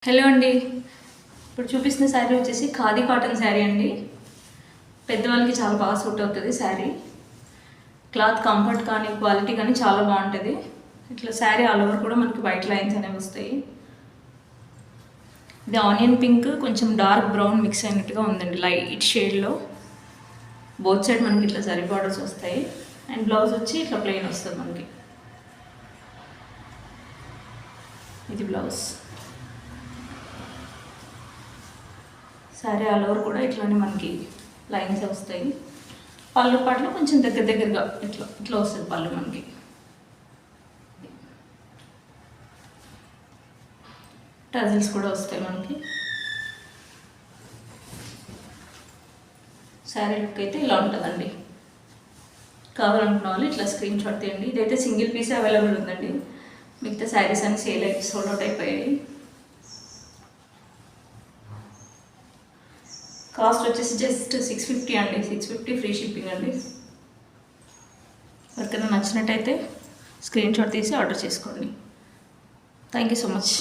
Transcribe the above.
Hello అండి, ఇప్పుడు చూపిస్తున్న శారీ వచ్చేసి ఖాదీ కాటన్ శారీ అండి. పెద్దవాళ్ళకి చాలా బాగా సూట్ అవుతుంది శారీ. క్లాత్ కంఫర్ట్ కానీ క్వాలిటీ కానీ చాలా బాగుంటుంది. ఇట్లా శారీ ఆల్ ఓవర్ కూడా మనకి వైట్ లైన్స్ అనేవి వస్తాయి. ఇది ఆనియన్ పింక్ కొంచెం డార్క్ బ్రౌన్ మిక్స్ అయినట్టుగా ఉందండి, లైట్ షేడ్లో. బోత్ సైడ్ మనకి ఇట్లా జరీ బార్డర్స్ వస్తాయి. అండ్ బ్లౌజ్ వచ్చి ఇట్లా ప్లెయిన్ వస్తుంది మనకి. ఇది బ్లౌజ్. శారీ ఆల్ ఓవర్ కూడా ఇట్లానే మనకి లైన్స్ వస్తాయి. పళ్ళు పాటలో కొంచెం దగ్గరగా ఇట్లా వస్తుంది పళ్ళు మనకి. టజిల్స్ కూడా వస్తాయి మనకి. శారీ లుక్ అయితే ఇలా ఉంటుందండి. కావాలనుకున్న వాళ్ళు ఇట్లా స్క్రీన్ షాట్ తీయండి. ఇదైతే సింగిల్ పీస్ అవైలబుల్ ఉందండి. మిగతా శారీస్ అన్ని సోల్డ్ అవుట్ అయిపోయాయి. కాస్ట్ వచ్చేసి జస్ట్ 650 అండి. 650 ఫ్రీ షిప్పింగ్ అండి. ఎవరికైనా నచ్చినట్టయితే స్క్రీన్ షాట్ తీసి ఆర్డర్ చేసుకోండి. Thank you so much.